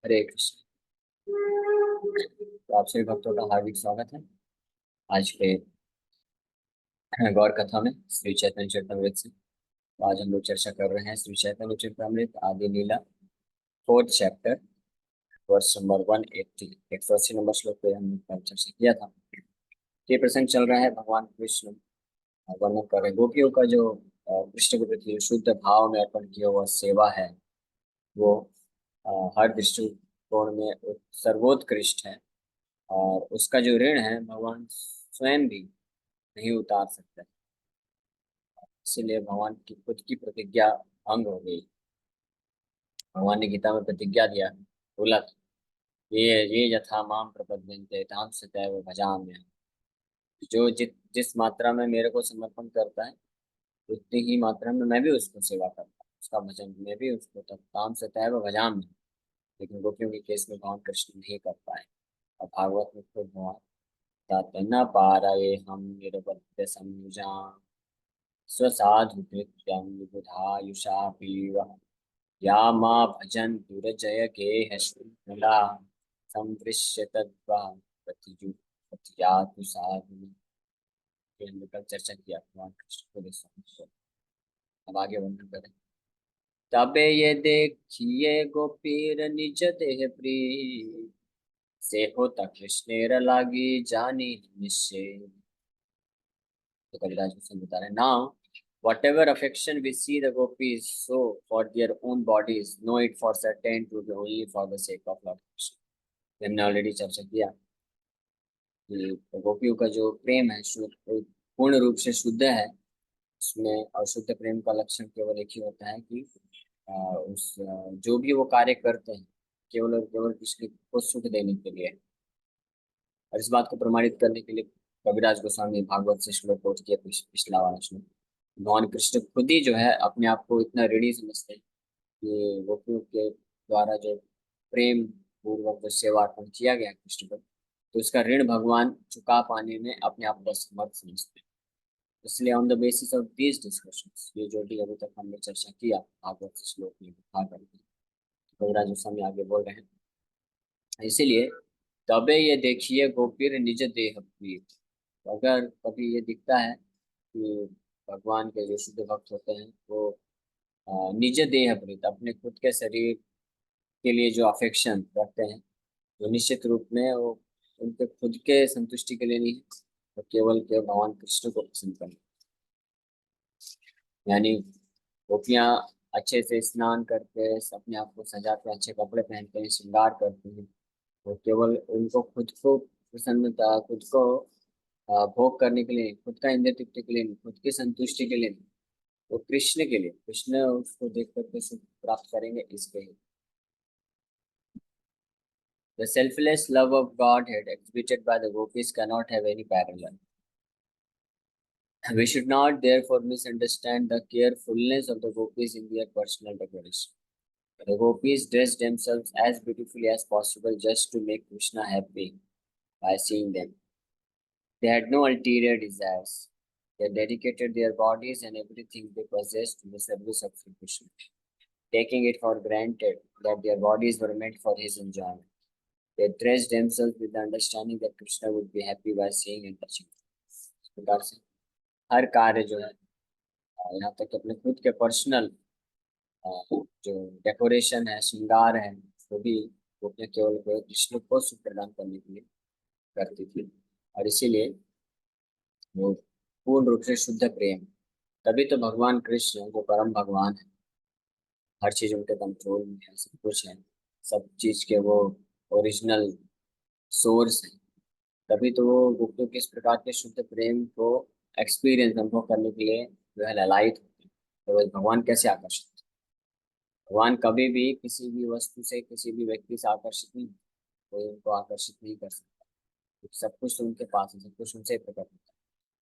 हरे कृष्ण। तो आप सभी भक्तों का हार्दिक स्वागत है आज के गौर कथा में श्री चैतन्य चरितमृत से। तो आज हम लोग चर्चा कर रहे हैं श्री चैतन्य चरितमृत आदि लीला, फोर्थ चैप्टर, वर्ष नंबर 180, 180 नंबर श्लोक पे हमने कल चर्चा किया था। ये प्रसंग चल रहा है, भगवान कृष्ण वर्णन कर रहे हैं गोपियों का जो कृष्ण के प्रति शुद्ध भाव में अर्पण किया हुआ सेवा है, वो हर दृष्टिकोण में सर्वोत्कृष्ट है। और उसका जो ऋण है भगवान स्वयं भी नहीं उतार सकते। इसीलिए भगवान की खुद की प्रतिज्ञा भंग हो गई। भगवान ने गीता में प्रतिज्ञा दिया, बोला था, ये यथा माम प्रपद्यन्ते ताम सदैव भजाम्यहम्। जो जिस मात्रा में मेरे को समर्पण करता है, उतनी ही मात्रा में मैं भी उसको सेवा करता हूँ, उसका भजन मैं भी उसको तब ताम सदैव भजाम्यहम्। लेकिन गोपियों के केस में भगवान कृष्ण नहीं कर पाए। और भागवत में खुद भगवान बताते हैं, न पारये हम निरपत्य संयुजा स्वसाधु कृत्यं विबुधायुषापीव या माँ भजन दुरजय गेह शृंखला संवृश्य तद्वा प्रतियातु साधु। ये हमने कल चर्चा किया भगवान कृष्ण को लेकर। अब आगे वर्णन करें। तबे ये देखिए गोपीर निज देह प्रीत से होता कृष्णेर लागी जानी निश्चय। तो कविराज गोस्वामी बता रहे हैं, now whatever affection we see the gopis show for their own bodies, know it for certain to be only for the sake of Lord Krishna। हमने ऑलरेडी चर्चा किया कि गोपियों का जो प्रेम है पूर्ण रूप से शुद्ध है। उसमें और शुद्ध प्रेम का लक्षण केवल एक ही होता है कि जो भी वो कार्य करते हैं केवल और केवल कृष्ण को सुख देने के लिए। और इस बात को प्रमाणित करने के लिए कविराज गोस्वामी भागवत से श्लोक कोट किया, पिछला वाला श्लोक। भगवान कृष्ण खुद ही जो है अपने आप को इतना ऋणी समझते हैं कि गोपियों के द्वारा जो प्रेम पूर्वक जो सेवा अर्पण किया गया कृष्ण को, तो उसका ऋण भगवान चुका पाने में अपने आप को समर्थ समझते हैं। इसलिए on the basis of these discussions, ये जो भी अभी तक हमने चर्चा किया भागवत से श्लोक में उठा करके, कविराज गोस्वामी आगे बोल रहे हैं, इसीलिए तबे ये देखिए गोपीर निज देह प्रीत। तो अगर कभी ये दिखता है कि भगवान के जो शुद्ध भक्त होते हैं वो निज देह प्रीत अपने खुद के शरीर के लिए जो अफेक्शन रखते हैं, तो निश्चित रूप में वो उनके खुद के संतुष्टि के लिए नहीं है, तो केवल भगवान कृष्ण को पसंद करना। यानी गोपियाँ अच्छे से स्नान करके अपने आप को सजा के अच्छे कपड़े पहनते हैं, श्रृंगार करते हैं, तो केवल उनको खुद को प्रसन्नता, खुद को भोग करने के लिए, खुद का इंद्रिय तृप्ति के लिए, खुद की संतुष्टि के लिए नहीं, वो कृष्ण के लिए, कृष्ण उसको देख करके सुख प्राप्त करेंगे इसके लिए। The selfless love of Godhead exhibited by the gopis cannot have any parallel. We should not therefore misunderstand the carefulness of the gopis in their personal decoration. The gopis dressed themselves as beautifully as possible just to make Krishna happy by seeing them. They had no ulterior desires. They dedicated their bodies and everything they possessed to the service of Sri Krishna, taking it for granted that their bodies were meant for his enjoyment. They dressed themselves with the understanding that Krishna would be happy by seeing and touching them। इस प्रकार से हर कार्य जो है, यहाँ तक कि अपने खुद के पर्सनल जो डेकोरेशन है, श्रृंगार है, वो भी वो अपने केवल कृष्ण को सुख प्रदान करने के लिए करती थी। और इसीलिए वो पूर्ण रूप से शुद्ध प्रेम, तभी तो भगवान कृष्ण जो परम भगवान है, हर चीज उनके कंट्रोल में है, सब कुछ है, सब चीज के वो ओरिजिनल सोर्स है। तभी तो वो गुप्तों के इस प्रकार के शुद्ध प्रेम को एक्सपीरियंस अनुभव करने के लिए जो है ललायत होते हैं। तो वह भगवान कैसे आकर्षित होते हैं? भगवान कभी भी किसी भी वस्तु से, किसी भी व्यक्ति से आकर्षित नहीं, कोई उनको आकर्षित नहीं कर सकता, क्योंकि सब कुछ तो उनके पास है, सब कुछ उनसे प्रकट होता है।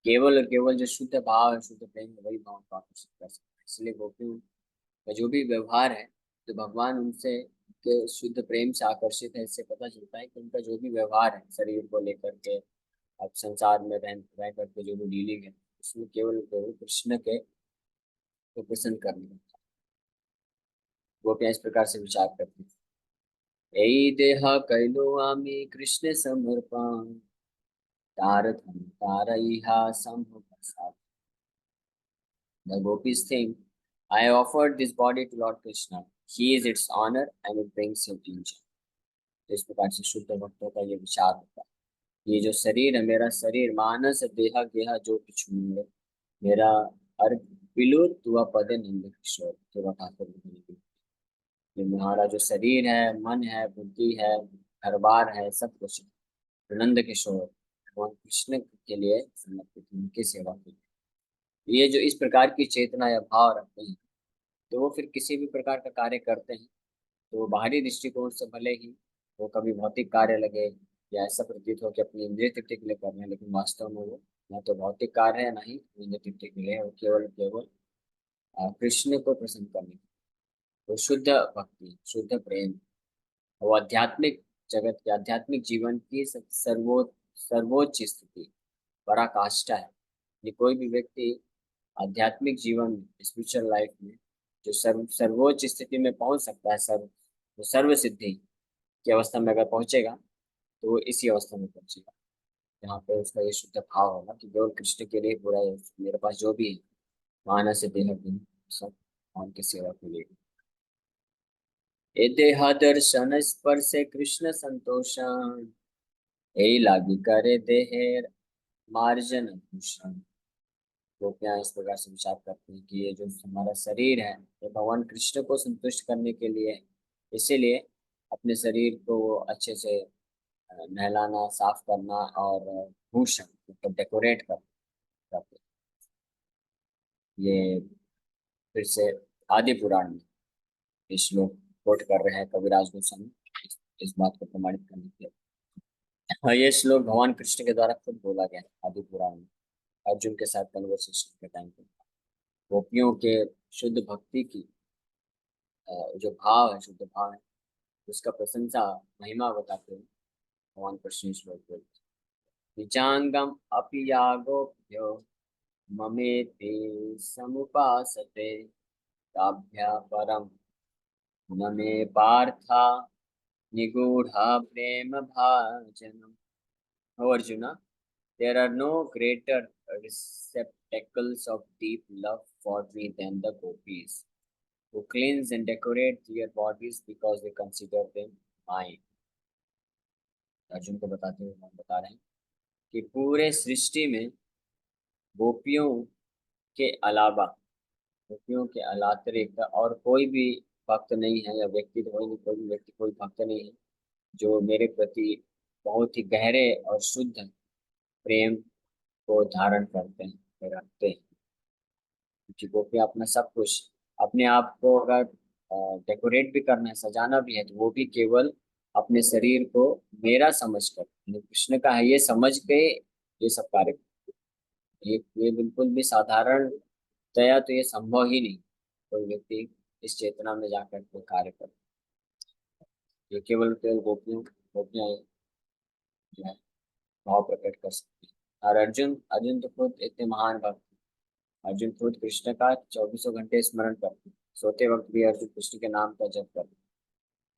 केवल और केवल जो शुद्ध भाव है, शुद्ध प्रेम है, वही भगवान को आकर्षित कर सकता है। इसलिए गोपियों का जो भी व्यवहार है, तो भगवान उनसे के शुद्ध प्रेम से आकर्षित है। इससे पता चलता है कि उनका जो भी व्यवहार है शरीर को लेकर के, अब संसार में रह करके जो भी डीलिंग है, उसमें केवल केवल कृष्ण के को पसंद करने का। वो क्या इस प्रकार से विचार करते हैं। এই দেহ কইলো আমি কৃষ্ণ সমর্পণ তার ধন তার ইহা সম্ভব সাধ। The gopis think, I offered this body to Lord Krishna. He is its honor and it brings him enjoy. तो इस प्रकार से शुद्ध भक्तों का ये विचार होता है। ये जो शरीर है, मेरा शरीर मानस देहा गेहा जो कुछ मिले मेरा हर पिलु तुआ पदे नंद किशोर तो ठाकुर जी। ये हमारा जो शरीर है, मन है, बुद्धि है, घर बार है, सब कुछ नंद किशोर भगवान कृष्ण के लिए समर्पित है, उनकी सेवा के लिए। ये जो इस प्रकार की चेतना या भाव रखते हैं तो वो फिर किसी भी प्रकार का कार्य करते हैं तो वो बाहरी दृष्टिकोण से भले ही वो कभी भौतिक कार्य लगे या ऐसा प्रतीत हो कि अपनी इंद्रिय तृप्ति के लिए कर रहे हैं, लेकिन वास्तव में वो न तो भौतिक कार्य है ना ही इंद्रिय तृप्ति के लिए, वो केवल केवल कृष्ण को प्रसन्न करने के लिए। वो शुद्ध भक्ति, शुद्ध प्रेम, वो आध्यात्मिक जगत के आध्यात्मिक जीवन की सर्वोच्च स्थिति पराकाष्ठा है। ये कोई भी व्यक्ति आध्यात्मिक जीवन स्पिरिचुअल लाइफ में जो सर्वोच्च स्थिति में पहुंच सकता है, जो सर्व सिद्धि की अवस्था में अगर पहुंचेगा तो वो इसी अवस्था में पहुंचेगा जहाँ पे उसका ये शुद्ध भाव होगा कि केवल कृष्ण के लिए पूरा है, मेरे पास जो भी है मानस देह गुण सब उनकी सेवा के लिए। ए देह दर्शन स्पर्श कृष्ण संतोषण यही लागी करे देहेर मार्जन भूषण। गोपियां इस प्रकार से विचार करती हैं कि ये जो हमारा शरीर है ये भगवान कृष्ण को संतुष्ट करने के लिए है। इसीलिए अपने शरीर को वो अच्छे से नहलाना, साफ करना और भूषण मतलब डेकोरेट करते। ये फिर से आदि पुराण में ये श्लोक कोट कर रहे हैं कविराज गोस्वामी इस बात को प्रमाणित करने के लिए। हाँ, ये श्लोक भगवान कृष्ण के द्वारा खुद बोला गया है आदि पुराण में अर्जुन के साथ कन्वर्सेशन के टाइम पे। गोपियों के शुद्ध भक्ति की जो भाव है, शुद्ध भाव है, उसका प्रशंसा महिमा बताते हुए भगवान कृष्ण इस श्लोक बोलते निजांगम अपि यागोप्यो ममेति समुपासते ताभ्या परम न मे पार्था निगूढ़ा प्रेम भाजनम। Oh Arjuna, there are no greater receptacles of deep love for me than the gopis, who cleanse and decorate their bodies because they consider them mine। Arjun को बताते हुए हम बता रहे हैं कि पूरे सृष्टि में गोपियों के अलावा, गोपियों के अलातरिक और कोई भी भक्त नहीं है या व्यक्ति तो नहीं, कोई भी व्यक्ति कोई भक्त नहीं है जो मेरे प्रति बहुत ही गहरे और शुद्ध प्रेम को धारण करते हैं, रखते हैं। क्योंकि गोपियाँ अपना सब कुछ, अपने आप को अगर डेकोरेट भी करना है, सजाना भी है, तो वो भी केवल अपने शरीर को मेरा समझ कर, कृष्ण का है ये समझ के ये सब कार्य ये बिल्कुल भी साधारण दया तो ये संभव ही नहीं। कोई व्यक्ति इस चेतना में जाकर के कार्य कर, ये केवल केवल गोपियां जो है भाव प्रकट कर सकती है। और अर्जुन अर्जुन तो खुद इतने महान भक्त, अर्जुन खुद कृष्ण का 24 घंटे स्मरण करते, सोते वक्त भी अर्जुन कृष्ण के नाम का जप करते।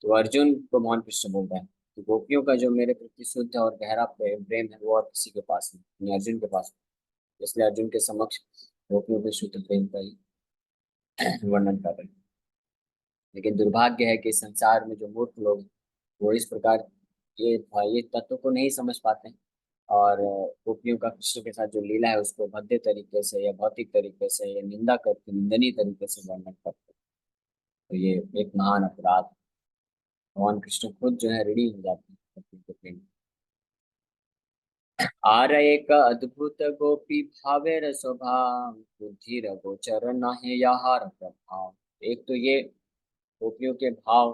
तो अर्जुन को भगवान कृष्ण बोल रहा है कि गोपियों का जो मेरे प्रति शुद्ध और गहरा प्रेम है वो और किसी के पास नहीं, अर्जुन के पास नहीं। इसलिए अर्जुन के समक्ष गोपियों के शुद्ध प्रेम का ही वर्णन कर रहे हैं। लेकिन दुर्भाग्य है कि संसार में जो मूर्ख लोग हैं, वो इस प्रकार ये तत्व को नहीं समझ पाते हैं और गोपियों का कृष्ण के साथ जो लीला है उसको भद्दे तरीके से या भौतिक तरीके से या निंदा करके, निंदनीय तरीके से वर्णन करते हैं। तो ये एक महान अपराध, भगवान कृष्ण खुद जो है ऋणी हो जाते हैं गोपियों के प्रेम। आर एक अद्भुत गोपी भावे स्वभाव बुद्धि गोचर नहे याहार प्रभाव। एक तो ये गोपियों के भाव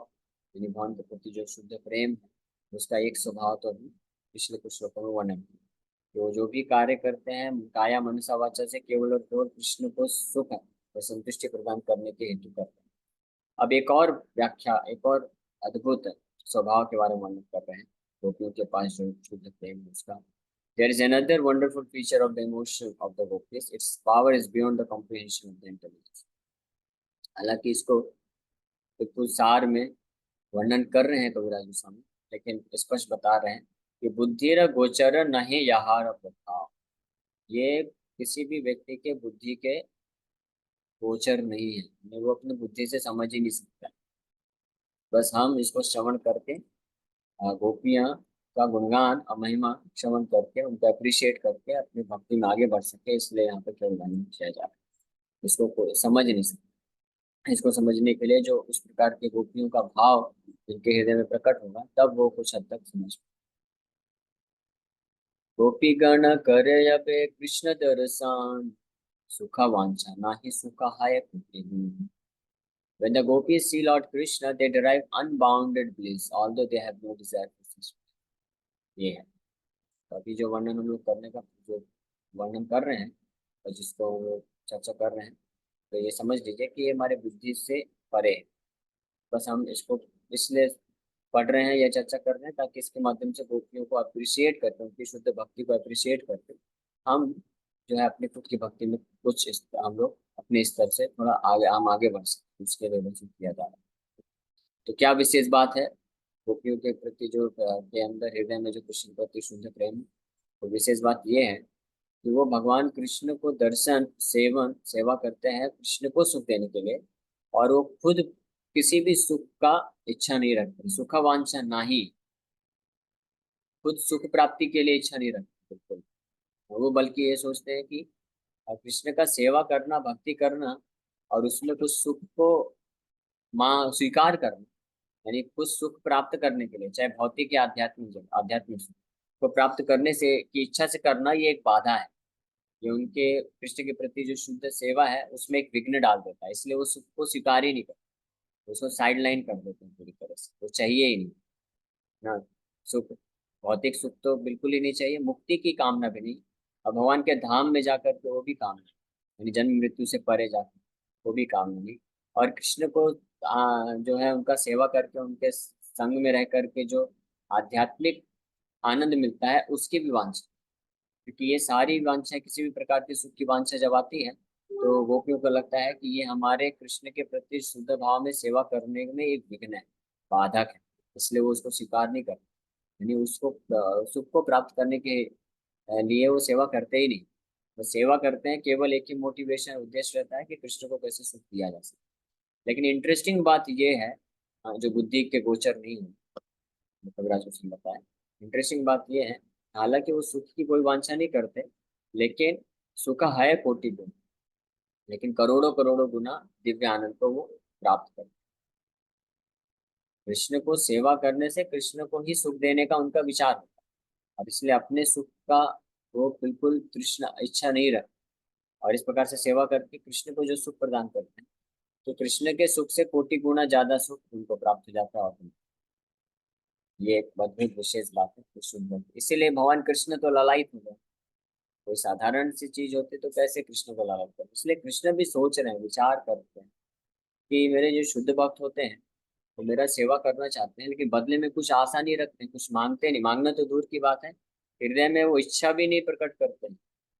यानी भगवान के प्रति जो शुद्ध प्रेम है उसका एक स्वभाव तो अभी पिछले कुछ श्लोकों में वर्णन किया। तो जो भी कार्य करते हैं काया मनसा वाचा से केवल और केवल कृष्ण को सुख और संतुष्टि प्रदान करने के हेतु करते हैं। अब एक और व्याख्या, एक और अद्भुत स्वभाव के बारे में वर्णन कर रहे हैं गोपियों के पास जो शुद्ध प्रेम है उसका। There is another wonderful feature of the emotion of the gopis. Its power is beyond the comprehension of the intelligence। हालांकि इसको बिल्कुल सार में वर्णन कर रहे हैं कविराज गोस्वामी, लेकिन स्पष्ट बता रहे हैं कि बुद्धिर गोचर नहीं यहार प्रभाव। ये किसी भी व्यक्ति के बुद्धि के गोचर नहीं है, नहीं, वो अपनी बुद्धि से समझ ही नहीं सकता। बस हम इसको श्रवण करके गोपियाँ का गुणगान और महिमा श्रवण करके उनको अप्रिशिएट करके अपनी भक्ति में आगे बढ़ सके, इसलिए यहाँ पे केवल वर्णन किया जा रहा है। इसको कोई समझ नहीं सकता। इसको समझने के लिए जो उस प्रकार के गोपियों का भाव जिनके हृदय में प्रकट होगा, तब वो कुछ हद तक समझ। गोपी गण करे अबे कृष्ण दर्शन, सुखा वांछा नाही सुखा हाय कुटी। When the gopis see Lord Krishna, they derive unbounded bliss, although they have no desire for such। ये है। तो अभी जो वर्णन हम लोग करने का जो वर्णन कर रहे हैं और जिसको वो चर्चा कर रहे हैं, तो ये समझ लीजिए कि ये हमारे बुद्धि से परे है। बस हम इसको इसलिए पढ़ रहे हैं या चर्चा कर रहे हैं ताकि इसके माध्यम से गोपियों को अप्रिशिएट करते हैं, उनकी शुद्ध भक्ति को अप्रिशिएट करते हैं। हम जो है अपनी खुद की भक्ति में कुछ हम लोग अपने स्तर से थोड़ा आगे हम आगे बढ़ सकते हैं, उसके लेवल से किया जा रहा है। तो क्या विशेष बात है गोपियों के प्रति, जो के अंदर हृदय में जो कृष्ण के प्रति शुद्ध प्रेम है? तो विशेष बात ये है कि वो भगवान कृष्ण को दर्शन सेवन सेवा करते हैं कृष्ण को सुख देने के लिए, और वो खुद किसी भी सुख का इच्छा नहीं रखते, सुख वांछा नहीं, खुद सुख प्राप्ति के लिए इच्छा नहीं रखते बिल्कुल। वो बल्कि ये सोचते हैं कि कृष्ण का सेवा करना, भक्ति करना और उसमें कुछ सुख को माँ स्वीकार करना, यानी कुछ सुख प्राप्त करने के लिए, चाहे भौतिक या आध्यात्मिक, आध्यात्मिक सुख को प्राप्त करने से की इच्छा से करना, ये एक बाधा है। ये उनके कृष्ण के प्रति जो शुद्ध सेवा है उसमें एक विघ्न डाल देता है, इसलिए वो सुख को स्वीकार ही नहीं करते, उसको साइड लाइन कर देते हैं पूरी तरह से, वो चाहिए ही नहीं ना सुख। भौतिक सुख तो बिल्कुल ही नहीं चाहिए, मुक्ति की कामना भी नहीं, और भगवान के धाम में जाकर के वो भी कामना, यानी जन्म मृत्यु से परे जाकर वो भी कामना नहीं। और कृष्ण को जो है उनका सेवा करके उनके संग में रह करके जो आध्यात्मिक आनंद मिलता है उसकी भी वांछा, क्योंकि ये सारी वांछाएं, किसी भी प्रकार की सुख की वांछा जब आती है तो गोपियों को लगता है कि ये हमारे कृष्ण के प्रति शुद्ध भाव में सेवा करने में एक विघ्न है, बाधक है, इसलिए वो उसको स्वीकार नहीं करते। यानी उसको सुख को प्राप्त करने के लिए वो सेवा करते ही नहीं। वो सेवा करते हैं केवल एक ही मोटिवेशन उद्देश्य रहता है कि कृष्ण को कैसे सुख दिया जा सके। लेकिन इंटरेस्टिंग बात ये है, जो बुद्धि के गोचर नहीं है, कविराज उसने बताया, इंटरेस्टिंग बात ये है, हालांकि वो सुख की कोई वांछा नहीं करते, लेकिन सुख है कोटि गुण, लेकिन करोड़ों करोड़ों गुना दिव्य आनंद को वो प्राप्त करते। कृष्ण को सेवा करने से कृष्ण को ही सुख देने का उनका विचार होता है, और इसलिए अपने सुख का वो बिल्कुल तृष्णा इच्छा नहीं रखते, और इस प्रकार से सेवा करके कृष्ण को जो सुख प्रदान करते हैं, तो कृष्ण के सुख से कोटि गुना ज्यादा सुख उनको प्राप्त हो जाता है। और ये एक अद्भुत विशेष बात है कृष्ण में, इसीलिए भगवान कृष्ण तो ललायत हो गए। कोई साधारण सी चीज होती तो कैसे कृष्ण को ललायत कर, इसलिए कृष्ण भी सोच रहे हैं, विचार करते हैं कि मेरे जो शुद्ध भक्त होते हैं वो मेरा सेवा करना चाहते हैं, लेकिन बदले में कुछ आशा नहीं रखते, कुछ मांगते नहीं, मांगना तो दूर की बात है, हृदय में वो इच्छा भी नहीं प्रकट करते हैं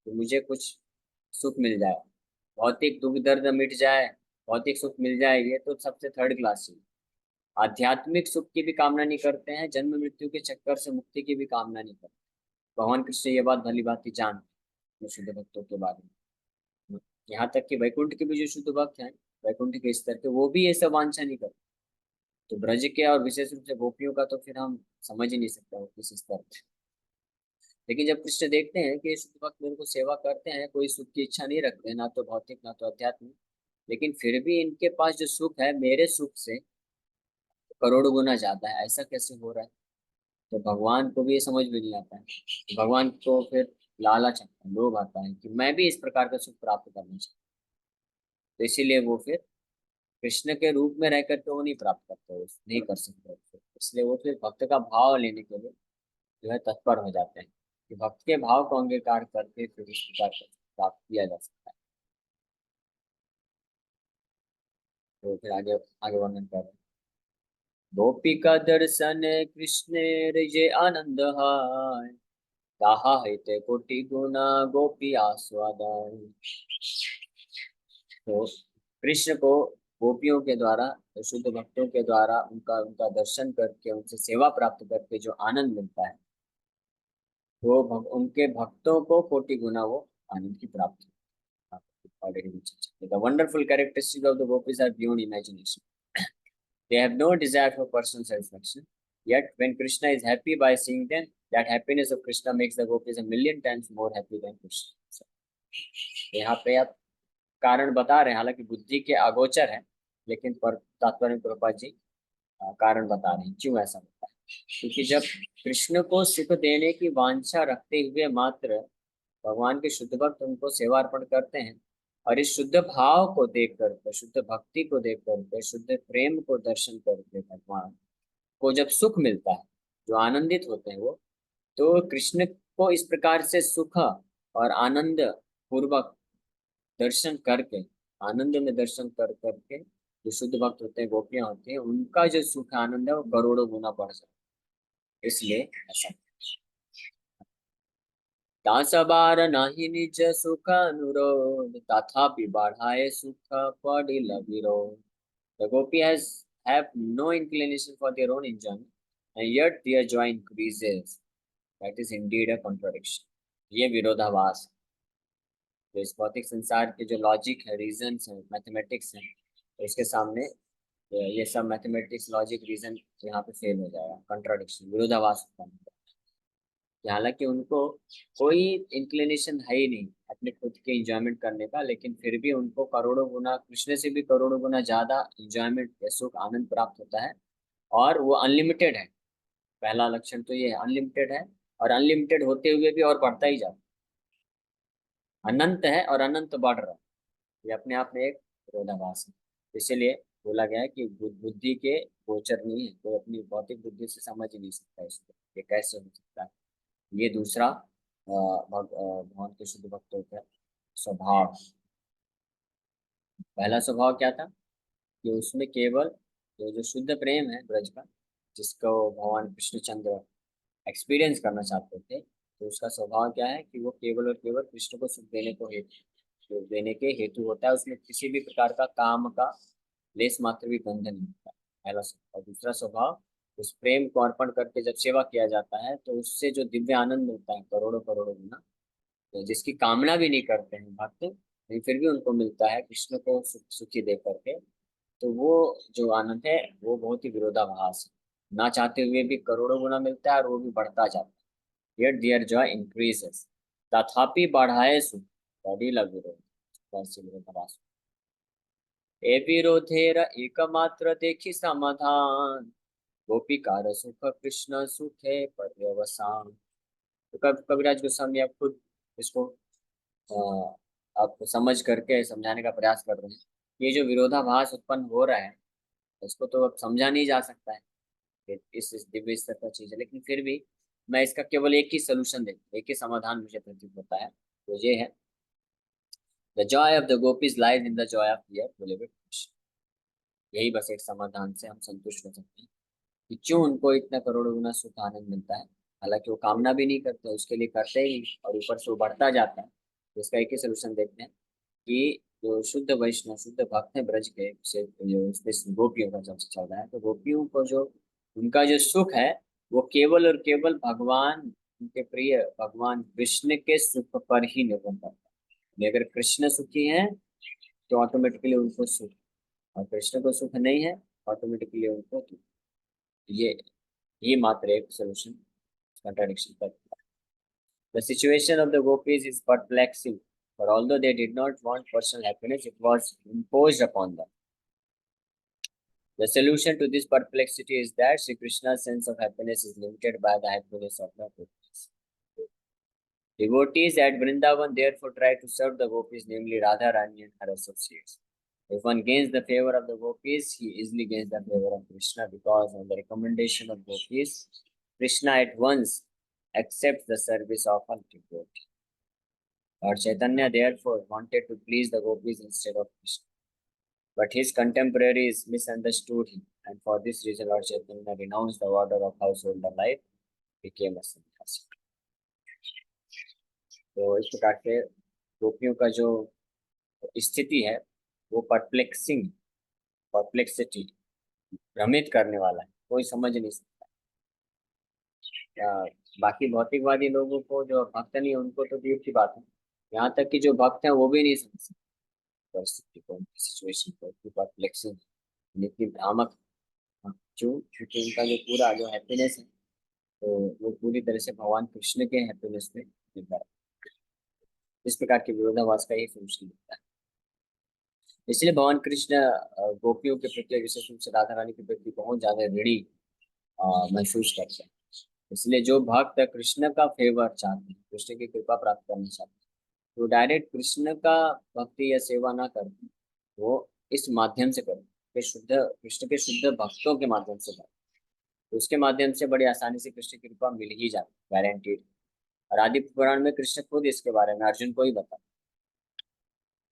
कि मुझे कुछ सुख मिल जाए, भौतिक दुख दर्द मिट जाए, भौतिक सुख मिल जाए, ये तो सबसे थर्ड क्लास चीज। आध्यात्मिक सुख की भी कामना नहीं करते हैं, जन्म मृत्यु के चक्कर से मुक्ति की भी कामना नहीं करते। भगवान कृष्ण ये बात भली भांति जानते हैं शुद्ध भक्तों के बारे में। यहाँ तक कि वैकुंठ के भी जो शुद्ध भक्त हैं, वैकुंठ के स्तर के, वो भी ये सब वांछा नहीं करते। तो ब्रज के और विशेष रूप से गोपियों का तो फिर हम समझ ही नहीं सकते वो किस स्तर पे। लेकिन जब कृष्ण देखते हैं कि ये शुद्ध भक्त मेरे को सेवा करते हैं, कोई सुख की इच्छा नहीं रखते, ना तो भौतिक ना तो आध्यात्मिक, लेकिन फिर भी इनके पास जो सुख है मेरे सुख से करोड़ों गुना ज्यादा है, ऐसा कैसे हो रहा है? तो भगवान को भी ये समझ में नहीं आता है, तो भगवान को फिर लालच आता है, लोभ आता है कि मैं भी इस प्रकार का सुख प्राप्त करना चाहता हूँ। तो इसीलिए वो फिर कृष्ण के रूप में रह करके वो नहीं प्राप्त करते, वो नहीं कर सकते फिर। इसलिए वो फिर भक्त का भाव लेने के लिए जो है तत्पर हो जाते हैं कि भक्त के भाव को अंगीकार करके फिर इस प्रकार का प्राप्त किया जा सकता है। तो फिर आगे आगे वर्णन कर रहे हैं। गोपिका दर्शन कृष्ण जे आनंद है, ताहा है कोटि गुना गोपी आस्वादन। तो कृष्ण को गोपियों के द्वारा, शुद्ध भक्तों के द्वारा उनका उनका दर्शन करके, उनसे सेवा प्राप्त करके जो आनंद मिलता है, वो उनके भक्तों को कोटि गुना वो आनंद की प्राप्ति already mentioned. The wonderful characteristics of the gopis are beyond imagination. They have no desire for personal satisfaction. Yet, when Krishna is happy by seeing them, that happiness of Krishna makes the gopis a million times more happy than Krishna. So, यहाँ पे आप कारण बता रहे हैं, हालांकि बुद्धि के अगोचर है, लेकिन पर तात्पर्य कृपा जी कारण बता रहे हैं क्यों ऐसा होता है। क्योंकि जब कृष्ण को सुख देने की वांछा रखते हुए मात्र भगवान के शुद्ध भक्त उनको सेवार्पण करते हैं, और इस शुद्ध भाव को देख करके, शुद्ध भक्ति को देख करके, शुद्ध प्रेम को दर्शन करके भगवान को जब सुख मिलता है, जो आनंदित होते हैं वो, तो कृष्ण को इस प्रकार से सुख और आनंद पूर्वक दर्शन करके, आनंद में दर्शन कर करके जो शुद्ध भक्त होते हैं, गोपियां होती हैं, उनका जो सुख आनंद है वो करोड़ों गुना बढ़ जाता है। इसलिए ऐसा दास बार नाही निज सुख अनुरोध, तथापि बढ़ाए सुख पड़िल विरोध। The gopi have no inclination for their own enjoyment, and yet their joy increases. That is indeed a contradiction. ये विरोधाभास है। तो इस भौतिक संसार के जो लॉजिक है, रीजंस है, मैथमेटिक्स है, तो इसके सामने ये सब मैथमेटिक्स, लॉजिक, रीजन यहाँ पे फेल हो जाएगा, कंट्राडिक्शन, विरोधाभास उत्पन्न होगा। हालांकि उनको कोई इंक्लिनेशन है ही नहीं अपने खुद के इंजॉयमेंट करने का, लेकिन फिर भी उनको करोड़ों गुना, कृष्ण से भी करोड़ों गुना ज्यादा इंजॉयमेंट या सुख आनंद प्राप्त होता है, और वो अनलिमिटेड है। पहला लक्षण तो ये है, अनलिमिटेड है, और अनलिमिटेड होते हुए भी और बढ़ता ही जाता है। अनंत है और अनंत बढ़ रहा है, ये अपने आप में एक विरोधाभास है। इसीलिए बोला गया है कि बुद्धि के गोचर नहीं है, कोई अपनी भौतिक बुद्धि से समझ ही नहीं सकता इसको, ये कैसे हो सकता है। ये दूसरा भगवान के शुद्ध भक्तों का स्वभाव। पहला स्वभाव क्या था कि उसमें केवल जो शुद्ध प्रेम है ब्रज का, जिसको भगवान कृष्णचंद्र एक्सपीरियंस करना चाहते थे, तो उसका स्वभाव क्या है कि वो केवल और केवल कृष्ण को सुख देने को हेतु देने के हेतु होता है। उसमें किसी भी प्रकार का काम का लेस मात्र भी बंधन नहीं होता। पहला स्वभाव। और दूसरा स्वभाव, उस प्रेम को अर्पण करके जब सेवा किया जाता है, तो उससे जो दिव्य आनंद होता है करोड़ों करोड़ों गुना, तो जिसकी कामना भी नहीं करते हैं भक्त, लेकिन फिर भी उनको मिलता है कृष्ण को सुखी दे करके, तो वो जो आनंद है वो बहुत ही विरोधाभास है। ना चाहते हुए भी करोड़ों गुना मिलता है, और वो भी बढ़ता जाता है। Yet their joy increases. तथापि बढ़ाए सुख बड़ी विरोध, ऐसे विरोधाभास। ए विरोधेर एकमात्र देखी समाधान, गोपिकार सुख कृष्ण सुखे पर्यवसान। तो कविराज गोस्वामी आप खुद इसको आप समझ करके समझाने का प्रयास कर रहे हैं। ये जो विरोधाभास उत्पन्न हो रहा है, इसको तो अब समझा नहीं जा सकता है, इस दिव्य स्तर का चीज है, लेकिन फिर भी मैं इसका केवल एक ही सोल्यूशन दे, एक ही समाधान मुझे प्रतीत होता है, तो ये है, the Joy of the gopis lies in the Joy of here believed Krishna. यही बस एक समाधान से हम संतुष्ट हो सकते हैं कि क्यों उनको इतना करोड़ों गुना सुख आनंद मिलता है, हालांकि वो कामना भी नहीं करते, उसके लिए करते ही नहीं, और ऊपर से वो बढ़ता जाता है। तो इसका एक ही सोल्यूशन देखते हैं कि जो शुद्ध वैष्णव, शुद्ध भक्त है ब्रज के, से जो इसमें गोपियों का चर्चा चल रहा है, तो गोपियों को जो उनका जो सुख है, वो केवल और केवल भगवान, उनके प्रिय भगवान कृष्ण के सुख पर ही निर्भर करता है। अगर कृष्ण सुखी हैं तो ऑटोमेटिकली उनको सुख, और कृष्ण को सुख नहीं है, ऑटोमेटिकली उनको दुख। ये मात्र एक सोल्यूशन कंट्राडिक्शन पर। The situation of the gopis is perplexing, for although they did not want personal happiness, it was imposed upon them. The solution to this perplexity is that Sri Krishna's sense of happiness is limited by the happiness of the gopis. Devotees at Vrindavan therefore try to serve the gopis, namely Radha Rani and her associates. If one gains the favor of the gopis, he easily gains the favor of Krishna, because on the recommendation of gopis, Krishna at once accepts the service of a devotee. Lord Chaitanya therefore wanted to please the gopis instead of Krishna. But his contemporaries misunderstood him, and for this reason Lord Chaitanya renounced the order of household life, became a sannyasi. तो इस प्रकार से गोपियों का जो स्थिति है वो परप्लेक्सिंग, परप्लेक्सिटी, भ्रमित करने वाला है, कोई समझ नहीं सकता। बाकी भौतिकवादी लोगों को, जो भक्त नहीं उनको तो दूर की बात है, यहाँ तक कि जो भक्त हैं वो भी नहीं समझ सकते परिस्थिति को, सिचुएशन को, इतनी परप्लेक्सिंग, इतनी भ्रामक। क्यों? क्योंकि उनका जो पूरा जो हैप्पीनेस है, तो वो पूरी तरह से भगवान कृष्ण के हैप्पीनेस पे निर्भर है। इस प्रकार के विरोधाभास का ये सोल्यूशन मिलता है। इसलिए भगवान कृष्ण गोपियों के प्रति, विशेष रूप से राधा रानी के प्रति बहुत ज्यादा ऋणी महसूस करते हैं। इसलिए जो भक्त कृष्ण का फेवर चाहते हैं, कृष्ण की कृपा प्राप्त करना चाहते हैं, तो डायरेक्ट कृष्ण का भक्ति या सेवा ना करते, वो इस माध्यम से करते, कि शुद्ध कृष्ण के शुद्ध भक्तों के माध्यम से करते, तो उसके माध्यम से बड़ी आसानी से कृष्ण की कृपा मिल ही जाती, गारंटीड। और आदि पुराण में कृष्ण खुद इसके बारे में अर्जुन को ही बता,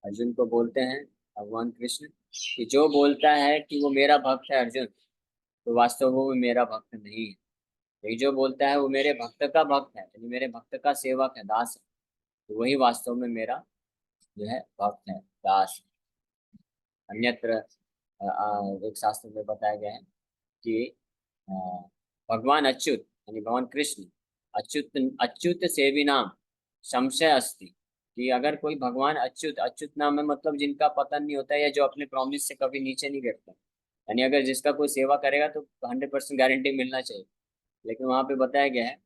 अर्जुन को बोलते हैं भगवान कृष्ण कि जो बोलता है कि वो मेरा भक्त है अर्जुन, तो वास्तव में वो मेरा भक्त नहीं है। लेकिन जो बोलता है वो मेरे भक्त का भक्त है, यानी मेरे भक्त का सेवक है, दास है, तो वही वास्तव में मेरा जो है भक्त है, दास है। अन्यत्र एक शास्त्र में बताया गया है कि अ, भगवान अच्युत, यानी भगवान कृष्ण, अच्युत अच्युत सेवी नाम संशय अस्ति, कि अगर कोई भगवान अच्युत, अच्युत नाम है मतलब जिनका पतन नहीं होता है, या जो अपने प्रॉमिस से कभी नीचे नहीं गिरते, यानी अगर जिसका कोई सेवा करेगा तो 100% गारंटी मिलना चाहिए। लेकिन वहां पे बताया गया है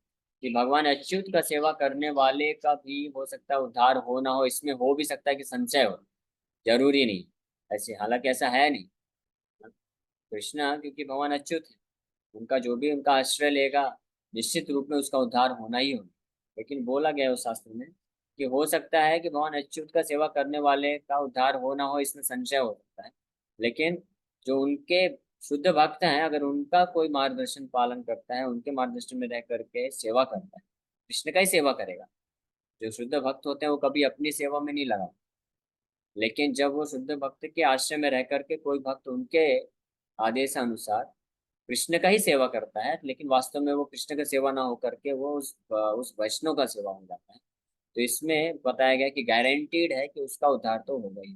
कि भगवान अच्युत का सेवा करने वाले का भी हो सकता है उद्धार हो ना हो, इसमें हो भी सकता है कि संशय हो, जरूरी नहीं ऐसे, हालांकि ऐसा है नहीं। कृष्णा क्योंकि भगवान अच्युत है, उनका जो भी उनका आश्रय लेगा निश्चित रूप में उसका उद्धार होना ही होना। लेकिन बोला गया है उस शास्त्र में कि हो सकता है कि भगवान अच्युत का सेवा करने वाले का उद्धार हो ना हो, इसमें संशय हो सकता है। लेकिन जो उनके शुद्ध भक्त हैं, अगर उनका कोई मार्गदर्शन पालन करता है, उनके मार्गदर्शन में रह करके सेवा करता है, कृष्ण का ही सेवा करेगा। जो शुद्ध भक्त होते हैं वो कभी अपनी सेवा में नहीं लगा, लेकिन जब वो शुद्ध भक्त के आश्रय में रह करके कोई भक्त उनके आदेश अनुसार कृष्ण का ही सेवा करता है, लेकिन वास्तव में वो कृष्ण का सेवा ना होकर के वो उस वैष्णव का सेवा हो जाता है, तो इसमें बताया गया कि गारंटीड है कि उसका उद्धार तो होगा ही।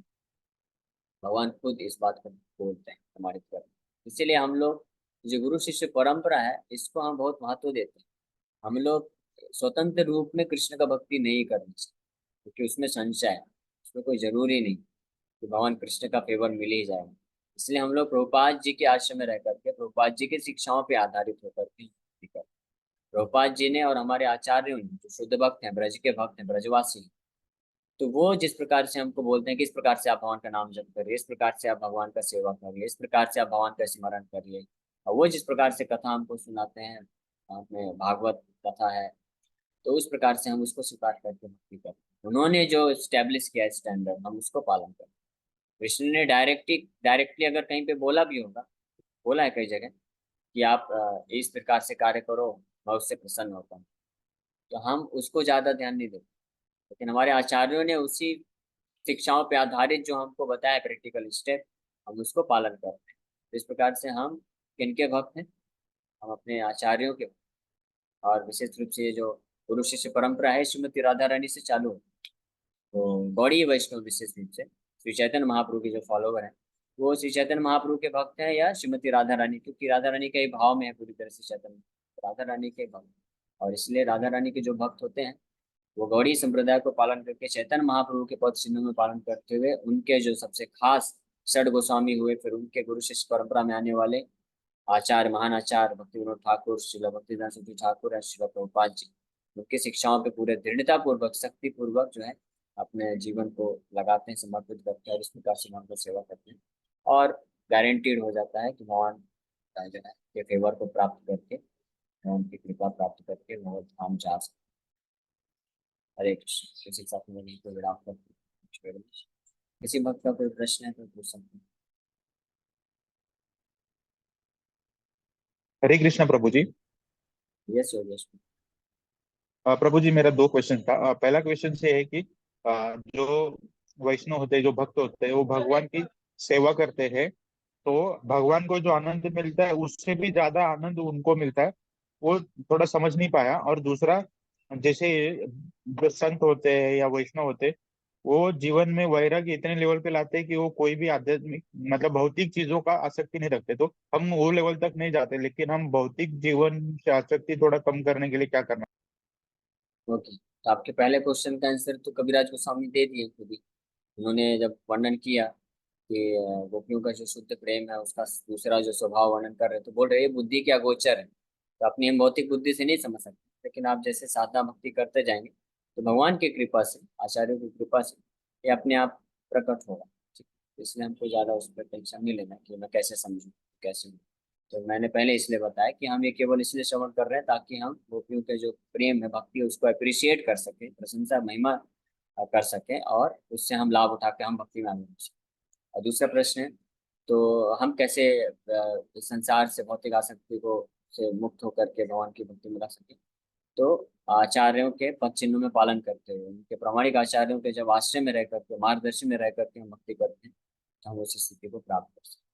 भगवान खुद इस बात को बोलते हैं हमारे तरफ। इसीलिए हम लोग जो गुरु शिष्य परंपरा है इसको हम बहुत महत्व देते हैं। हम लोग स्वतंत्र रूप में कृष्ण का भक्ति नहीं करनी चाहिए, क्योंकि उसमें संशय है, उसमें कोई जरूरी नहीं कि भगवान कृष्ण का फेवर मिल ही जाएगा। इसलिए हम लोग प्रभुपाद जी के आश्रम में रह करके, प्रभुपाद जी की शिक्षाओं पे आधारित होकर के भक्ति करते हैं। प्रभुपाद जी ने और हमारे आचार्यों ने, जो शुद्ध भक्त हैं, ब्रज के भक्त हैं, ब्रजवासी, तो वो जिस प्रकार से हमको बोलते हैं कि इस प्रकार से आप भगवान का नाम जप करिए, इस प्रकार से आप भगवान का सेवा करिए, इस प्रकार से आप भगवान का स्मरण करिए, और वो जिस प्रकार से कथा हमको सुनाते हैं, अपने भागवत कथा है, तो उस प्रकार से हम उसको स्वीकार करके भक्ति करते हैं। उन्होंने जो स्टैब्लिश किया स्टैंडर्ड, हम उसको पालन करते हैं। कृष्ण ने डायरेक्टली अगर कहीं पे बोला भी होगा, बोला है कई जगह कि आप इस प्रकार से कार्य करो, मैं उससे प्रसन्न होता हूँ, तो हम उसको ज्यादा ध्यान नहीं देते। लेकिन हमारे आचार्यों ने उसी शिक्षाओं पे आधारित जो हमको बताया प्रैक्टिकल स्टेप, हम उसको पालन करते हैं। तो इस प्रकार से हम किनके भक्त हैं? हम अपने आचार्यों के। और विशेष रूप से ये जो गुरु शिष्य परंपरा है श्रीमती राधा रानी से चालू है, तो गौड़ी वैष्णव विशेष रूप से श्री चैतन्य महाप्रभु के जो फॉलोवर हैं, वो श्री चैतन्य महाप्रभु के भक्त हैं या श्रीमती राधा रानी, क्योंकि राधा रानी का ही भाव में है पूरी तरह से चैतन्य, राधा रानी के भक्त। और इसलिए राधा रानी के जो भक्त होते हैं वो गौड़ी संप्रदाय को पालन करके चैतन्य महाप्रभु के पद चिन्हों में पालन करते हुए, उनके जो सबसे खास षड गोस्वामी हुए, फिर उनके गुरु शिष्य परंपरा में आने वाले आचार्य, महान आचार्य भक्ति विनोद ठाकुर, श्रील भक्तिदास जी ठाकुर और श्रील प्रभुपाद जी, उनकी शिक्षाओं पे पूरे दृढ़ता पूर्वक, शक्ति पूर्वक जो है अपने जीवन को लगाते हैं, समर्पित करते हैं, और इस प्रकार से भगवान को सेवा करते हैं। और गारंटीड हो जाता है कि भगवान का जो है के फेवर को प्राप्त करके, उनकी कृपा प्राप्त करके वो धाम जा सकते। हरे कृष्ण। किसी के साथ में नहीं कोई विराम करते, किसी भक्त का कोई प्रश्न है तो पूछ सकते हैं। हरे कृष्ण प्रभु जी। यस हो यस। प्रभु जी मेरा दो क्वेश्चन था। पहला क्वेश्चन से है कि जो वैष्णव होते हैं, जो भक्त होते हैं, वो भगवान की सेवा करते हैं, तो भगवान को जो आनंद मिलता है उससे भी ज्यादा आनंद उनको मिलता है, वो थोड़ा समझ नहीं पाया। और दूसरा, जैसे जो संत होते हैं या वैष्णव होते हैं, वो जीवन में वैराग्य इतने लेवल पे लाते हैं कि वो कोई भी आध्यात्मिक मतलब भौतिक चीजों का आसक्ति नहीं रखते। तो हम वो लेवल तक नहीं जाते, लेकिन हम भौतिक जीवन से आसक्ति थोड़ा कम करने के लिए क्या करना। ओके, तो आपके पहले क्वेश्चन का आंसर तो कबीराज गोस्वामी दे दिए खुद ही। उन्होंने जब वर्णन किया कि गोपियों का जो शुद्ध प्रेम है उसका दूसरा जो स्वभाव वर्णन कर रहे, तो बोल रहे ये बुद्धि के अगोचर है, तो अपनी हम भौतिक बुद्धि से नहीं समझ सकते, लेकिन आप जैसे साधना भक्ति करते जाएंगे तो भगवान की कृपा से, आचार्यों की कृपा से ये अपने आप प्रकट होगा। ठीक है? इसलिए हमको ज्यादा उस पर टेंशन नहीं लेना कि मैं कैसे समझूं, कैसे हूँ। तो मैंने पहले इसलिए बताया कि हम ये केवल इसलिए श्रवण कर रहे हैं ताकि हम गोपियों के जो प्रेम है, भक्ति है, उसको अप्रिशिएट कर सके, प्रशंसा महिमा कर सकें, और उससे हम लाभ उठा के हम भक्ति में आगे बढ़ सकें। और दूसरा प्रश्न है, तो हम कैसे इस संसार से, भौतिक आसक्ति को से मुक्त होकर के भगवान की भक्ति में ला सके। तो आचार्यों के पद चिन्हों में पालन करते हुए, उनके प्रामाणिक आचार्यों के जब आश्रय में रह करके, मार्गदर्शन में रह करके हम भक्ति करते हैं, तो हम उस स्थिति को प्राप्त कर सकते हैं।